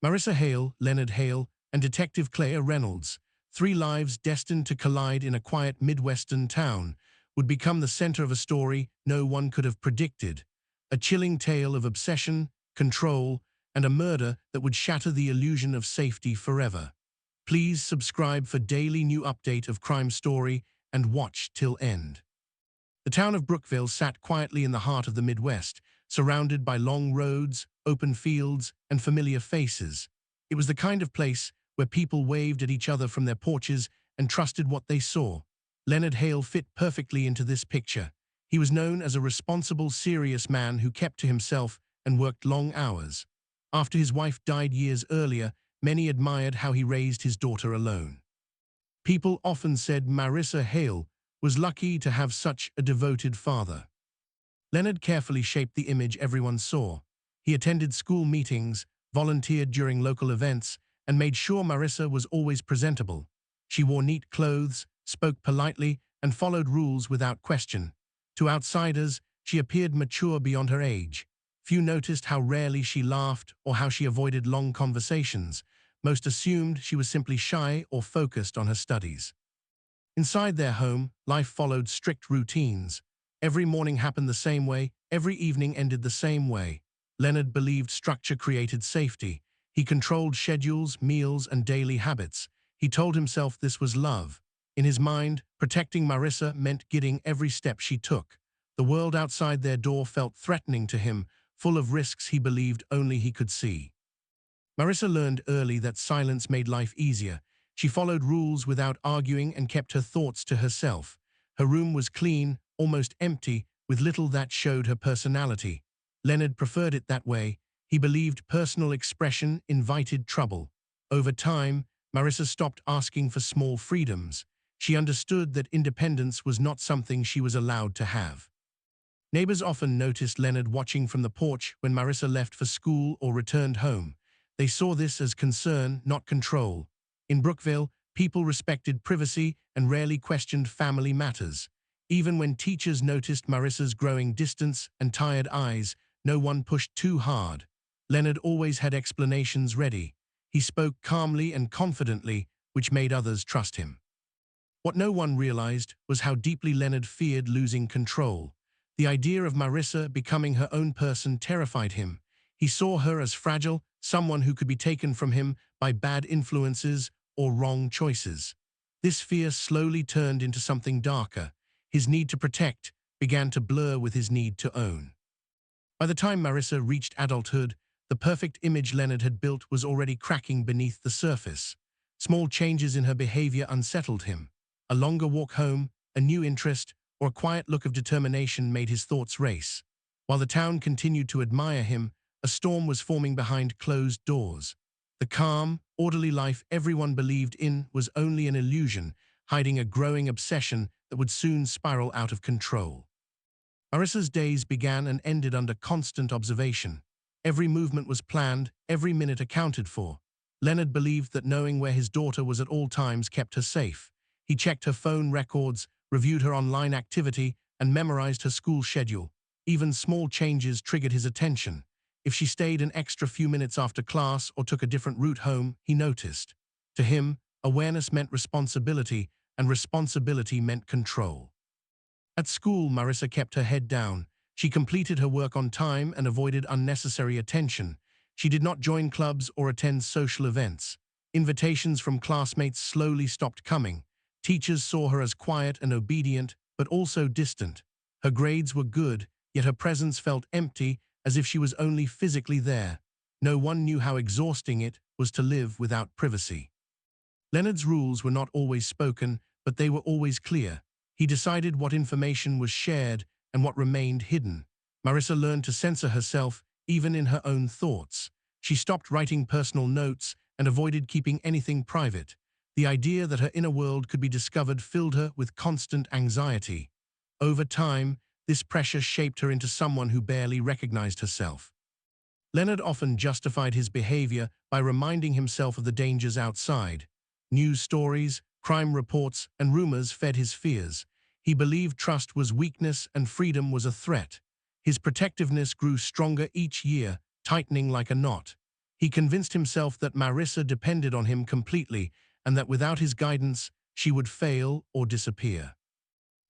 Marissa Hale, Leonard Hale, and Detective Claire Reynolds, three lives destined to collide in a quiet Midwestern town, would become the center of a story no one could have predicted. A chilling tale of obsession, control, and a murder that would shatter the illusion of safety forever. Please subscribe for daily new update of crime story and watch till end. The town of Brookville sat quietly in the heart of the Midwest, surrounded by long roads, open fields, and familiar faces. It was the kind of place where people waved at each other from their porches and trusted what they saw. Leonard Hale fit perfectly into this picture. He was known as a responsible, serious man who kept to himself and worked long hours. After his wife died years earlier, many admired how he raised his daughter alone. People often said Marissa Hale was lucky to have such a devoted father. Leonard carefully shaped the image everyone saw. He attended school meetings, volunteered during local events, and made sure Marissa was always presentable. She wore neat clothes, spoke politely, and followed rules without question. To outsiders, she appeared mature beyond her age. Few noticed how rarely she laughed or how she avoided long conversations. Most assumed she was simply shy or focused on her studies. Inside their home, life followed strict routines. Every morning happened the same way, every evening ended the same way. Leonard believed structure created safety. He controlled schedules, meals, and daily habits. He told himself this was love. In his mind, protecting Marissa meant getting every step she took. The world outside their door felt threatening to him, full of risks he believed only he could see. Marissa learned early that silence made life easier. She followed rules without arguing and kept her thoughts to herself. Her room was clean, almost empty, with little that showed her personality. Leonard preferred it that way. He believed personal expression invited trouble. Over time, Marissa stopped asking for small freedoms. She understood that independence was not something she was allowed to have. Neighbors often noticed Leonard watching from the porch when Marissa left for school or returned home. They saw this as concern, not control. In Brookville, people respected privacy and rarely questioned family matters. Even when teachers noticed Marissa's growing distance and tired eyes, no one pushed too hard. Leonard always had explanations ready. He spoke calmly and confidently, which made others trust him. What no one realized was how deeply Leonard feared losing control. The idea of Marissa becoming her own person terrified him. He saw her as fragile, someone who could be taken from him by bad influences or wrong choices. This fear slowly turned into something darker. His need to protect began to blur with his need to own. By the time Marissa reached adulthood, the perfect image Leonard had built was already cracking beneath the surface. Small changes in her behavior unsettled him. A longer walk home, a new interest, or a quiet look of determination made his thoughts race. While the town continued to admire him, a storm was forming behind closed doors. The calm, orderly life everyone believed in was only an illusion, hiding a growing obsession that would soon spiral out of control. Marissa's days began and ended under constant observation. Every movement was planned, every minute accounted for. Leonard believed that knowing where his daughter was at all times kept her safe. He checked her phone records, reviewed her online activity, and memorized her school schedule. Even small changes triggered his attention. If she stayed an extra few minutes after class or took a different route home, he noticed. To him, awareness meant responsibility, and responsibility meant control. At school, Marissa kept her head down. She completed her work on time and avoided unnecessary attention. She did not join clubs or attend social events. Invitations from classmates slowly stopped coming. Teachers saw her as quiet and obedient, but also distant. Her grades were good, yet her presence felt empty, as if she was only physically there. No one knew how exhausting it was to live without privacy. Leonard's rules were not always spoken, but they were always clear. He decided what information was shared and what remained hidden. Marissa learned to censor herself, even in her own thoughts. She stopped writing personal notes and avoided keeping anything private. The idea that her inner world could be discovered filled her with constant anxiety. Over time, this pressure shaped her into someone who barely recognized herself. Leonard often justified his behavior by reminding himself of the dangers outside. News stories, crime reports, and rumors fed his fears. He believed trust was weakness and freedom was a threat. His protectiveness grew stronger each year, tightening like a knot. He convinced himself that Marissa depended on him completely and that without his guidance, she would fail or disappear.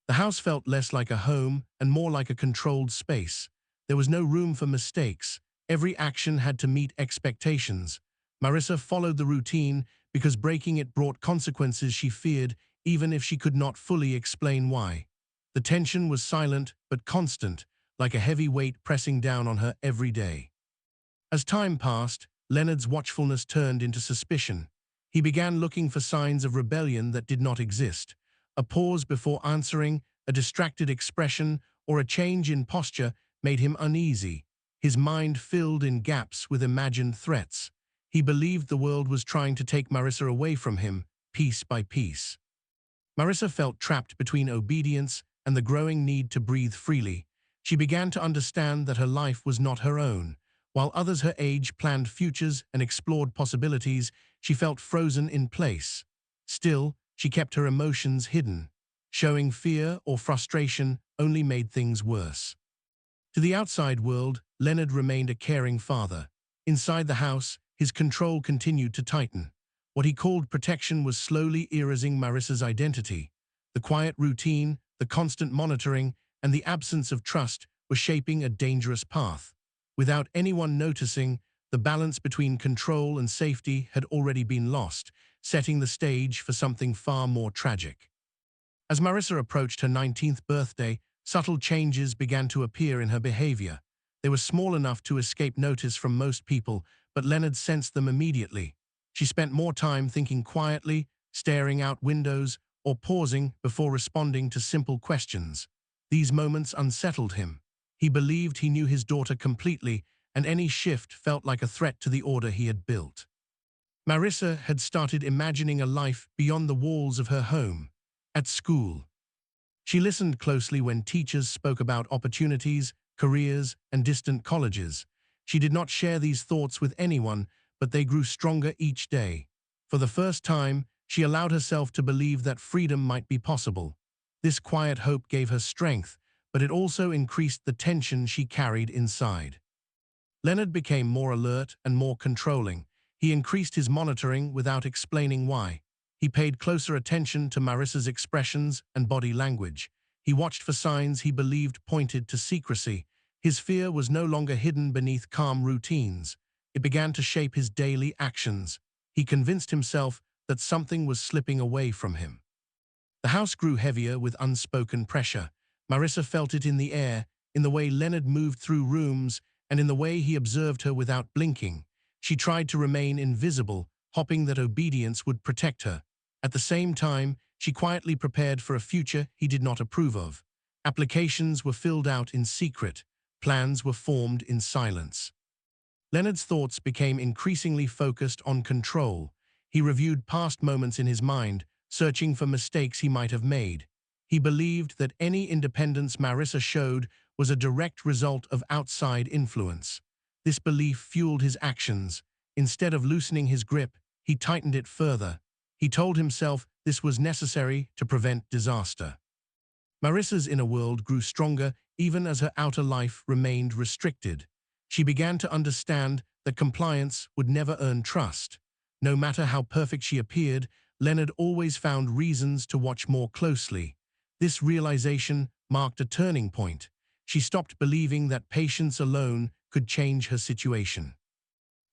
The house felt less like a home and more like a controlled space. There was no room for mistakes. Every action had to meet expectations. Marissa followed the routine because breaking it brought consequences she feared, even if she could not fully explain why. The tension was silent but constant, like a heavy weight pressing down on her every day. As time passed, Leonard's watchfulness turned into suspicion. He began looking for signs of rebellion that did not exist. A pause before answering, a distracted expression, or a change in posture made him uneasy. His mind filled in gaps with imagined threats. He believed the world was trying to take Marissa away from him, piece by piece. Marissa felt trapped between obedience and the growing need to breathe freely. She began to understand that her life was not her own. While others her age planned futures and explored possibilities, she felt frozen in place. Still, she kept her emotions hidden. Showing fear or frustration only made things worse. To the outside world, Leonard remained a caring father. Inside the house, his control continued to tighten. What he called protection was slowly erasing Marissa's identity. The quiet routine, the constant monitoring, and the absence of trust were shaping a dangerous path. Without anyone noticing, the balance between control and safety had already been lost, setting the stage for something far more tragic. As Marissa approached her 19th birthday, subtle changes began to appear in her behavior. They were small enough to escape notice from most people, but Leonard sensed them immediately. She spent more time thinking quietly, staring out windows, or pausing before responding to simple questions. These moments unsettled him. He believed he knew his daughter completely, and any shift felt like a threat to the order he had built. Marissa had started imagining a life beyond the walls of her home. At school, she listened closely when teachers spoke about opportunities, careers, and distant colleges. She did not share these thoughts with anyone, but they grew stronger each day. For the first time, she allowed herself to believe that freedom might be possible. This quiet hope gave her strength, but it also increased the tension she carried inside. Leonard became more alert and more controlling. He increased his monitoring without explaining why. He paid closer attention to Marissa's expressions and body language. He watched for signs he believed pointed to secrecy. His fear was no longer hidden beneath calm routines. It began to shape his daily actions. He convinced himself that something was slipping away from him. The house grew heavier with unspoken pressure. Marissa felt it in the air, in the way Leonard moved through rooms, and in the way he observed her without blinking. She tried to remain invisible, hoping that obedience would protect her. At the same time, she quietly prepared for a future he did not approve of. Applications were filled out in secret. Plans were formed in silence. Leonard's thoughts became increasingly focused on control. He reviewed past moments in his mind, searching for mistakes he might have made. He believed that any independence Marissa showed was a direct result of outside influence. This belief fueled his actions. Instead of loosening his grip, he tightened it further. He told himself this was necessary to prevent disaster. Marissa's inner world grew stronger even as her outer life remained restricted. She began to understand that compliance would never earn trust. No matter how perfect she appeared, Leonard always found reasons to watch more closely. This realization marked a turning point. She stopped believing that patience alone could change her situation.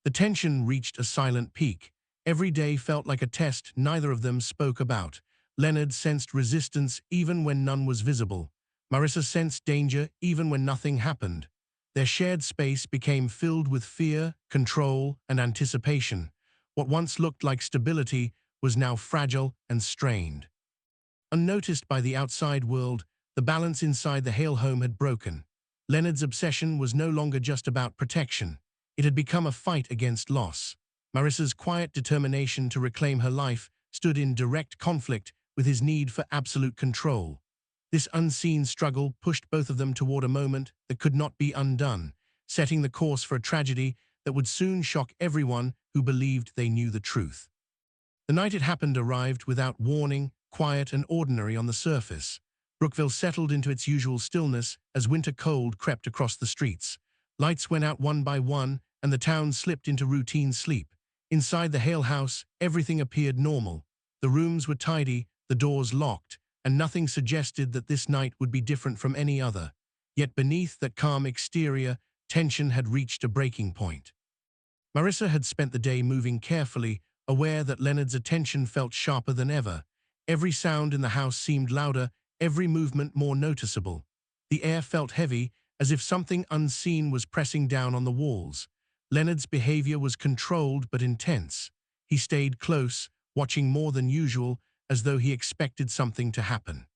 The tension reached a silent peak. Every day felt like a test neither of them spoke about. Leonard sensed resistance even when none was visible. Marissa sensed danger even when nothing happened. Their shared space became filled with fear, control, and anticipation. What once looked like stability was now fragile and strained. Unnoticed by the outside world, the balance inside the Hale home had broken. Leonard's obsession was no longer just about protection. It had become a fight against loss. Marissa's quiet determination to reclaim her life stood in direct conflict with his need for absolute control. This unseen struggle pushed both of them toward a moment that could not be undone, setting the course for a tragedy that would soon shock everyone who believed they knew the truth. The night it happened arrived without warning, quiet and ordinary on the surface. Brookville settled into its usual stillness as winter cold crept across the streets. Lights went out one by one, and the town slipped into routine sleep. Inside the Hale house, everything appeared normal. The rooms were tidy, the doors locked, and nothing suggested that this night would be different from any other. Yet beneath that calm exterior, tension had reached a breaking point. Marissa had spent the day moving carefully, aware that Leonard's attention felt sharper than ever. Every sound in the house seemed louder, every movement more noticeable. The air felt heavy, as if something unseen was pressing down on the walls. Leonard's behavior was controlled but intense. He stayed close, watching more than usual, as though he expected something to happen.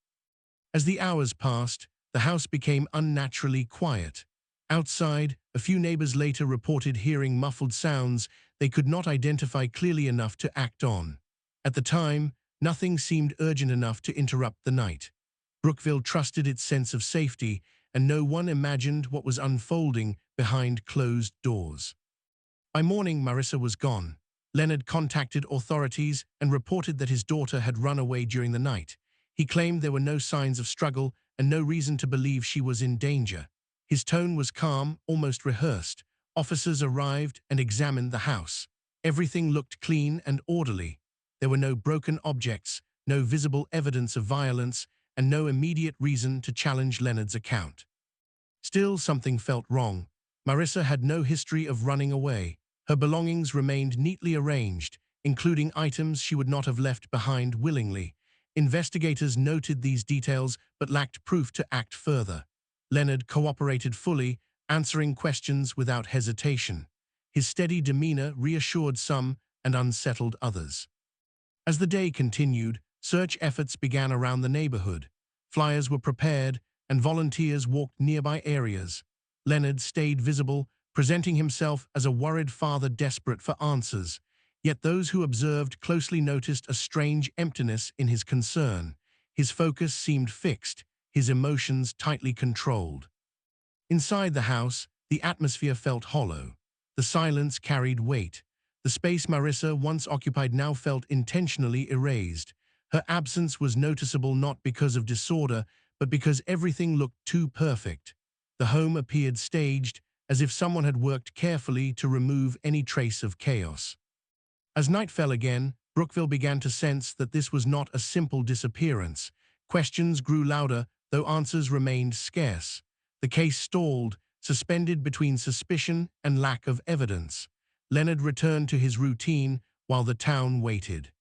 As the hours passed, the house became unnaturally quiet. Outside, a few neighbors later reported hearing muffled sounds they could not identify clearly enough to act on. At the time, nothing seemed urgent enough to interrupt the night. Brookville trusted its sense of safety, and no one imagined what was unfolding behind closed doors. By morning, Marissa was gone. Leonard contacted authorities and reported that his daughter had run away during the night. He claimed there were no signs of struggle and no reason to believe she was in danger. His tone was calm, almost rehearsed. Officers arrived and examined the house. Everything looked clean and orderly. There were no broken objects, no visible evidence of violence, and no immediate reason to challenge Leonard's account. Still, something felt wrong. Marissa had no history of running away. Her belongings remained neatly arranged, including items she would not have left behind willingly. Investigators noted these details but lacked proof to act further. Leonard cooperated fully, answering questions without hesitation. His steady demeanor reassured some and unsettled others. As the day continued, search efforts began around the neighborhood. Flyers were prepared, and volunteers walked nearby areas. Leonard stayed visible, presenting himself as a worried father desperate for answers. Yet those who observed closely noticed a strange emptiness in his concern. His focus seemed fixed, his emotions tightly controlled. Inside the house, the atmosphere felt hollow. The silence carried weight. The space Marissa once occupied now felt intentionally erased. Her absence was noticeable not because of disorder, but because everything looked too perfect. The home appeared staged, as if someone had worked carefully to remove any trace of chaos. As night fell again, Brookville began to sense that this was not a simple disappearance. Questions grew louder, though answers remained scarce. The case stalled, suspended between suspicion and lack of evidence. Leonard returned to his routine while the town waited.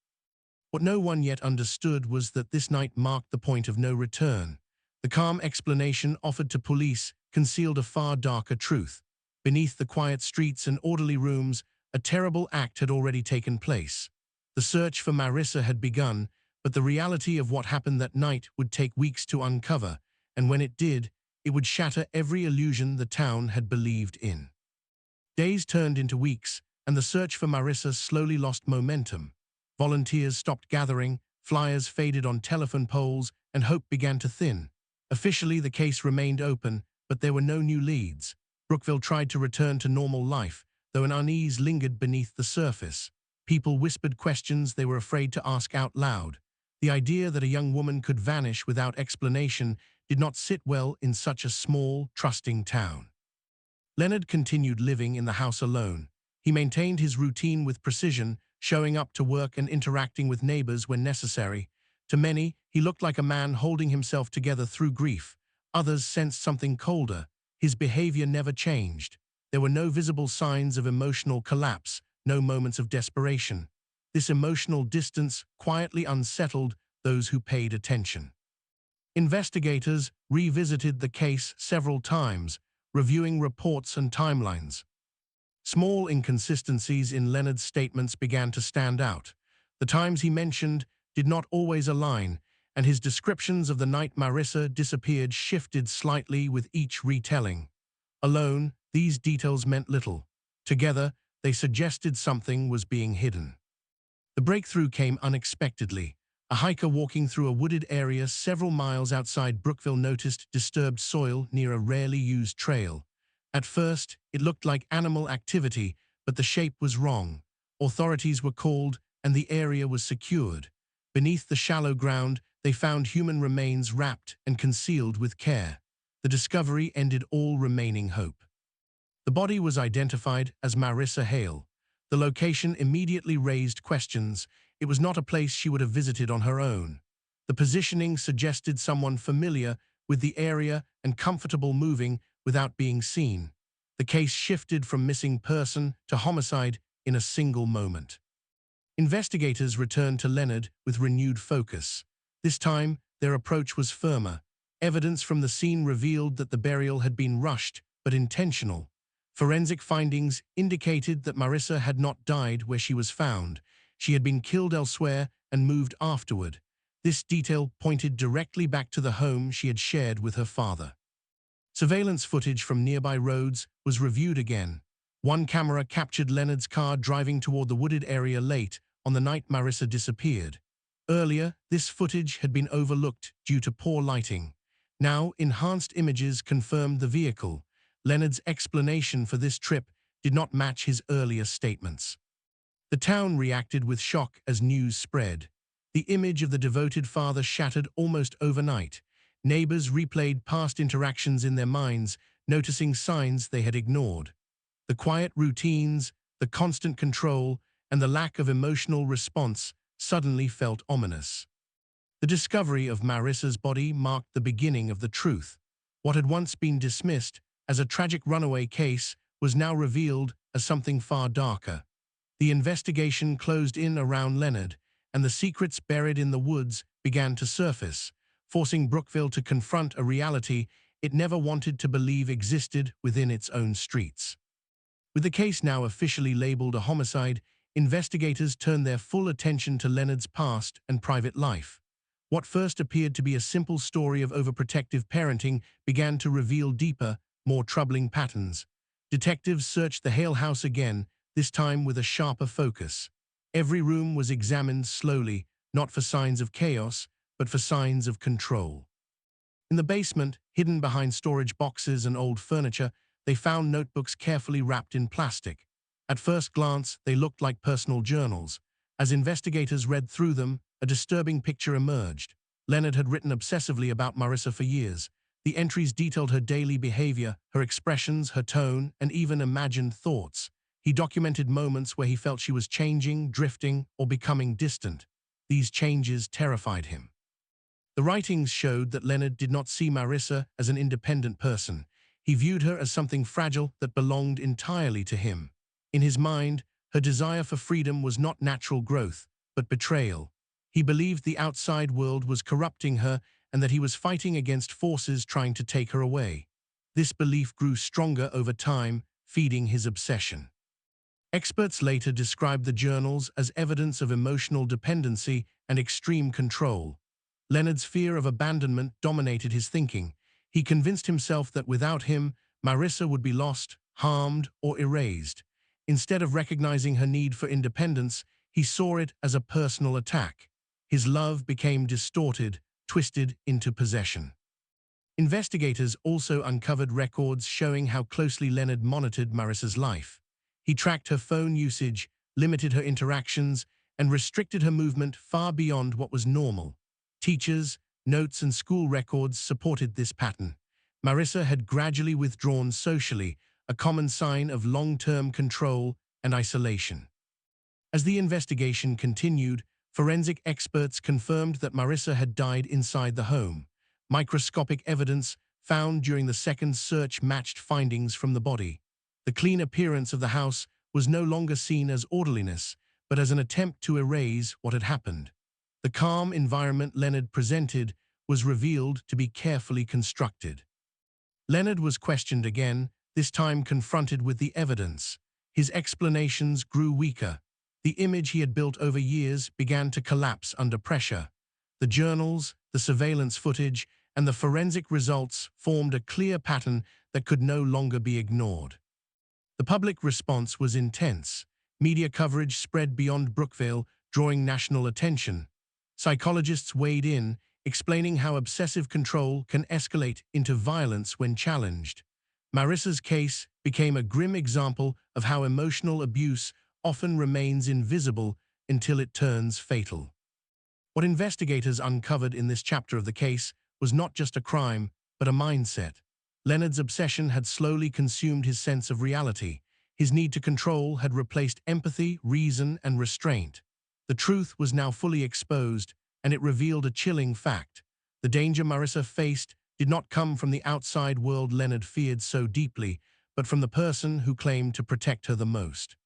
What no one yet understood was that this night marked the point of no return. The calm explanation offered to police concealed a far darker truth. Beneath the quiet streets and orderly rooms, a terrible act had already taken place. The search for Marissa had begun, but the reality of what happened that night would take weeks to uncover, and when it did, it would shatter every illusion the town had believed in. Days turned into weeks, and the search for Marissa slowly lost momentum. Volunteers stopped gathering, flyers faded on telephone poles, and hope began to thin. Officially, the case remained open, but there were no new leads. Brookville tried to return to normal life, though an unease lingered beneath the surface. People whispered questions they were afraid to ask out loud. The idea that a young woman could vanish without explanation did not sit well in such a small, trusting town. Leonard continued living in the house alone. He maintained his routine with precision, showing up to work and interacting with neighbors when necessary. To many, he looked like a man holding himself together through grief. Others sensed something colder. His behavior never changed. There were no visible signs of emotional collapse, no moments of desperation. This emotional distance quietly unsettled those who paid attention. Investigators revisited the case several times, reviewing reports and timelines. Small inconsistencies in Leonard's statements began to stand out. The times he mentioned did not always align, and his descriptions of the night Marissa disappeared shifted slightly with each retelling. Alone, these details meant little. Together, they suggested something was being hidden. The breakthrough came unexpectedly. A hiker walking through a wooded area several miles outside Brookville noticed disturbed soil near a rarely used trail. At first, it looked like animal activity, but the shape was wrong. Authorities were called, and the area was secured. Beneath the shallow ground, they found human remains wrapped and concealed with care. The discovery ended all remaining hope. The body was identified as Marissa Hale. The location immediately raised questions. It was not a place she would have visited on her own. The positioning suggested someone familiar with the area and comfortable moving without being seen. The case shifted from missing person to homicide in a single moment. Investigators returned to Leonard with renewed focus. This time, their approach was firmer. Evidence from the scene revealed that the burial had been rushed but intentional. Forensic findings indicated that Marissa had not died where she was found. She had been killed elsewhere and moved afterward. This detail pointed directly back to the home she had shared with her father. Surveillance footage from nearby roads was reviewed again. One camera captured Leonard's car driving toward the wooded area late on the night Marissa disappeared. Earlier, this footage had been overlooked due to poor lighting. Now, enhanced images confirmed the vehicle. Leonard's explanation for this trip did not match his earlier statements. The town reacted with shock as news spread. The image of the devoted father shattered almost overnight. Neighbors replayed past interactions in their minds, noticing signs they had ignored. The quiet routines, the constant control, and the lack of emotional response suddenly felt ominous. The discovery of Marissa's body marked the beginning of the truth. What had once been dismissed as a tragic runaway case was now revealed as something far darker. The investigation closed in around Leonard, and the secrets buried in the woods began to surface, forcing Brookville to confront a reality it never wanted to believe existed within its own streets. With the case now officially labeled a homicide, investigators turned their full attention to Leonard's past and private life. What first appeared to be a simple story of overprotective parenting began to reveal deeper, more troubling patterns. Detectives searched the Hale house again, this time with a sharper focus. Every room was examined slowly, not for signs of chaos, but for signs of control. In the basement, hidden behind storage boxes and old furniture, they found notebooks carefully wrapped in plastic. At first glance, they looked like personal journals. As investigators read through them, a disturbing picture emerged. Leonard had written obsessively about Marissa for years. The entries detailed her daily behavior, her expressions, her tone, and even imagined thoughts. He documented moments where he felt she was changing, drifting, or becoming distant. These changes terrified him. The writings showed that Leonard did not see Marissa as an independent person. He viewed her as something fragile that belonged entirely to him. In his mind, her desire for freedom was not natural growth, but betrayal. He believed the outside world was corrupting her and that he was fighting against forces trying to take her away. This belief grew stronger over time, feeding his obsession. Experts later described the journals as evidence of emotional dependency and extreme control. Leonard's fear of abandonment dominated his thinking. He convinced himself that without him, Marissa would be lost, harmed, or erased. Instead of recognizing her need for independence, he saw it as a personal attack. His love became distorted, twisted into possession. Investigators also uncovered records showing how closely Leonard monitored Marissa's life. He tracked her phone usage, limited her interactions, and restricted her movement far beyond what was normal. Teachers, notes, and school records supported this pattern. Marissa had gradually withdrawn socially, a common sign of long-term control and isolation. As the investigation continued, forensic experts confirmed that Marissa had died inside the home. Microscopic evidence found during the second search matched findings from the body. The clean appearance of the house was no longer seen as orderliness, but as an attempt to erase what had happened. The calm environment Leonard presented was revealed to be carefully constructed. Leonard was questioned again, this time confronted with the evidence. His explanations grew weaker. The image he had built over years began to collapse under pressure. The journals, the surveillance footage, and the forensic results formed a clear pattern that could no longer be ignored. The public response was intense. Media coverage spread beyond Brookville, drawing national attention. Psychologists weighed in, explaining how obsessive control can escalate into violence when challenged. Marissa's case became a grim example of how emotional abuse often remains invisible until it turns fatal. What investigators uncovered in this chapter of the case was not just a crime, but a mindset. Leonard's obsession had slowly consumed his sense of reality. His need to control had replaced empathy, reason, and restraint. The truth was now fully exposed, and it revealed a chilling fact. The danger Marissa faced did not come from the outside world Leonard feared so deeply, but from the person who claimed to protect her the most.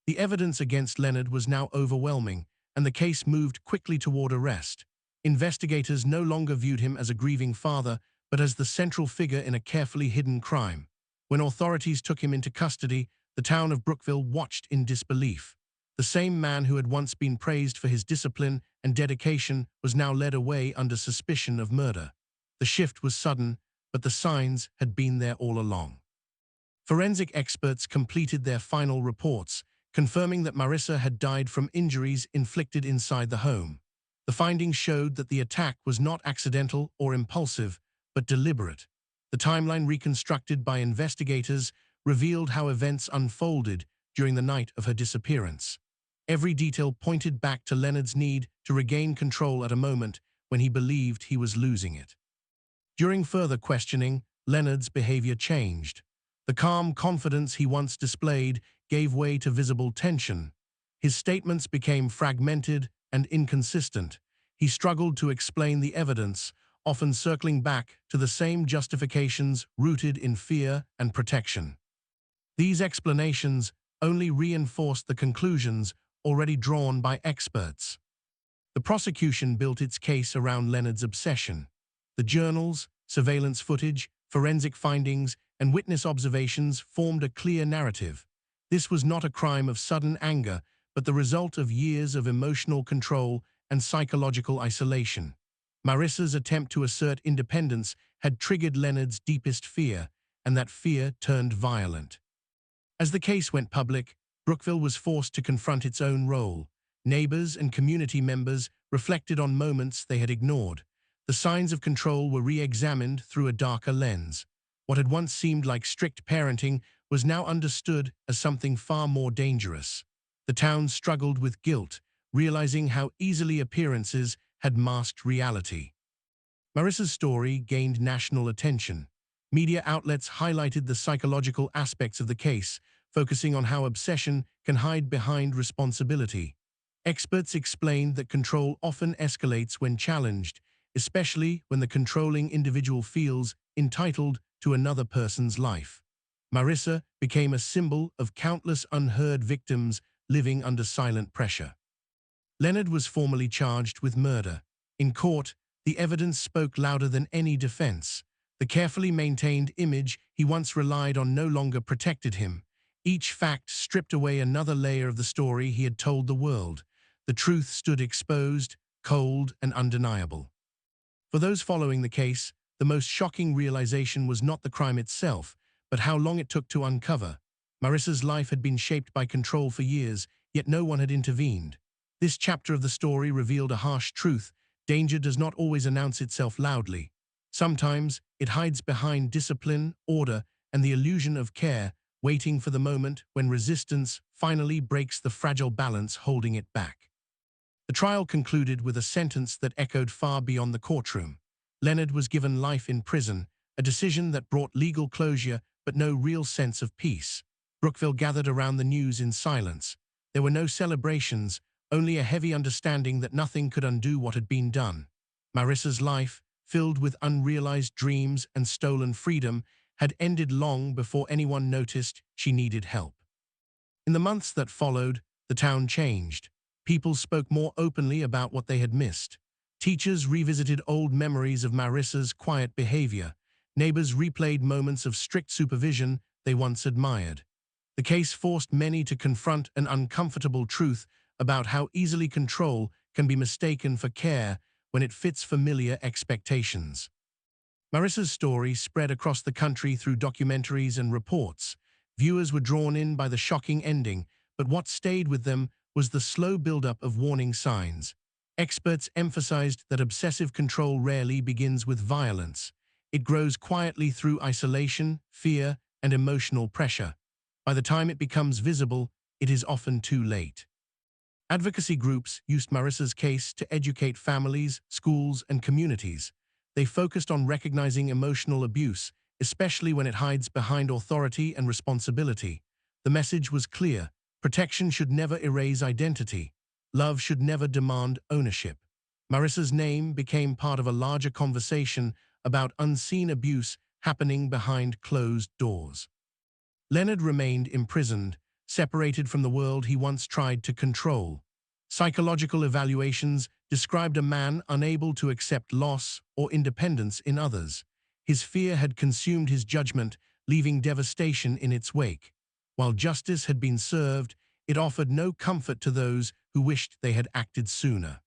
The evidence against Leonard was now overwhelming, and the case moved quickly toward arrest. Investigators no longer viewed him as a grieving father, but as the central figure in a carefully hidden crime. When authorities took him into custody, the town of Brookville watched in disbelief. The same man who had once been praised for his discipline and dedication was now led away under suspicion of murder. The shift was sudden, but the signs had been there all along. Forensic experts completed their final reports, confirming that Marissa had died from injuries inflicted inside the home. The findings showed that the attack was not accidental or impulsive, but deliberate. The timeline reconstructed by investigators revealed how events unfolded during the night of her disappearance. Every detail pointed back to Leonard's need to regain control at a moment when he believed he was losing it. During further questioning, Leonard's behavior changed. The calm confidence he once displayed gave way to visible tension. His statements became fragmented and inconsistent. He struggled to explain the evidence, often circling back to the same justifications rooted in fear and protection. These explanations only reinforced the conclusions already drawn by experts. The prosecution built its case around Leonard's obsession. The journals, surveillance footage, forensic findings, and witness observations formed a clear narrative. This was not a crime of sudden anger, but the result of years of emotional control and psychological isolation. Marissa's attempt to assert independence had triggered Leonard's deepest fear, and that fear turned violent. As the case went public, Brookville was forced to confront its own role. Neighbors and community members reflected on moments they had ignored. The signs of control were re-examined through a darker lens. What had once seemed like strict parenting was now understood as something far more dangerous. The town struggled with guilt, realizing how easily appearances had masked reality. Marissa's story gained national attention. Media outlets highlighted the psychological aspects of the case, focusing on how obsession can hide behind responsibility. Experts explained that control often escalates when challenged, especially when the controlling individual feels entitled to another person's life. Marissa became a symbol of countless unheard victims living under silent pressure. Leonard was formally charged with murder. In court, the evidence spoke louder than any defense. The carefully maintained image he once relied on no longer protected him. Each fact stripped away another layer of the story he had told the world. The truth stood exposed, cold, and undeniable. For those following the case, the most shocking realization was not the crime itself, but how long it took to uncover. Marissa's life had been shaped by control for years, yet no one had intervened. This chapter of the story revealed a harsh truth. Danger does not always announce itself loudly. Sometimes it hides behind discipline, order, and the illusion of care, waiting for the moment when resistance finally breaks the fragile balance holding it back. The trial concluded with a sentence that echoed far beyond the courtroom. Leonard was given life in prison, a decision that brought legal closure but no real sense of peace. Brookville gathered around the news in silence. There were no celebrations, only a heavy understanding that nothing could undo what had been done. Marissa's life, filled with unrealized dreams and stolen freedom, had ended long before anyone noticed she needed help. In the months that followed, the town changed. People spoke more openly about what they had missed. Teachers revisited old memories of Marissa's quiet behavior. Neighbors replayed moments of strict supervision they once admired. The case forced many to confront an uncomfortable truth about how easily control can be mistaken for care when it fits familiar expectations. Marissa's story spread across the country through documentaries and reports. Viewers were drawn in by the shocking ending, but what stayed with them was the slow buildup of warning signs. Experts emphasized that obsessive control rarely begins with violence. It grows quietly through isolation, fear, and emotional pressure. By the time it becomes visible, it is often too late. Advocacy groups used Marissa's case to educate families, schools, and communities. They focused on recognizing emotional abuse, especially when it hides behind authority and responsibility. The message was clear: protection should never erase identity. Love should never demand ownership. Marissa's name became part of a larger conversation about unseen abuse happening behind closed doors. Leonard remained imprisoned, separated from the world he once tried to control. Psychological evaluations described a man unable to accept loss or independence in others. His fear had consumed his judgment, leaving devastation in its wake. While justice had been served, it offered no comfort to those who wished they had acted sooner.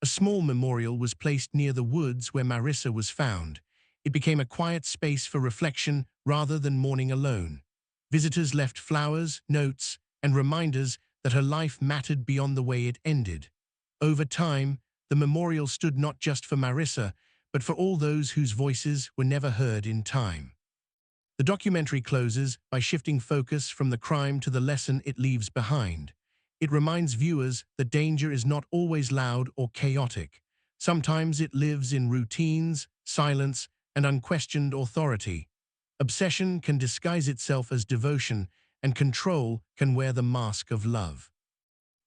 A small memorial was placed near the woods where Marissa was found. It became a quiet space for reflection rather than mourning alone. Visitors left flowers, notes, and reminders that her life mattered beyond the way it ended. Over time, the memorial stood not just for Marissa, but for all those whose voices were never heard in time. The documentary closes by shifting focus from the crime to the lesson it leaves behind. It reminds viewers that danger is not always loud or chaotic. Sometimes it lives in routines, silence, and unquestioned authority. Obsession can disguise itself as devotion, and control can wear the mask of love.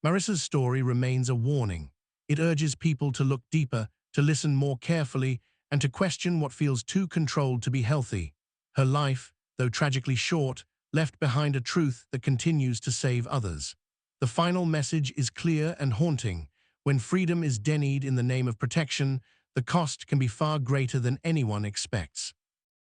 Marissa's story remains a warning. It urges people to look deeper, to listen more carefully, and to question what feels too controlled to be healthy. Her life, though tragically short, left behind a truth that continues to save others. The final message is clear and haunting. When freedom is denied in the name of protection, the cost can be far greater than anyone expects.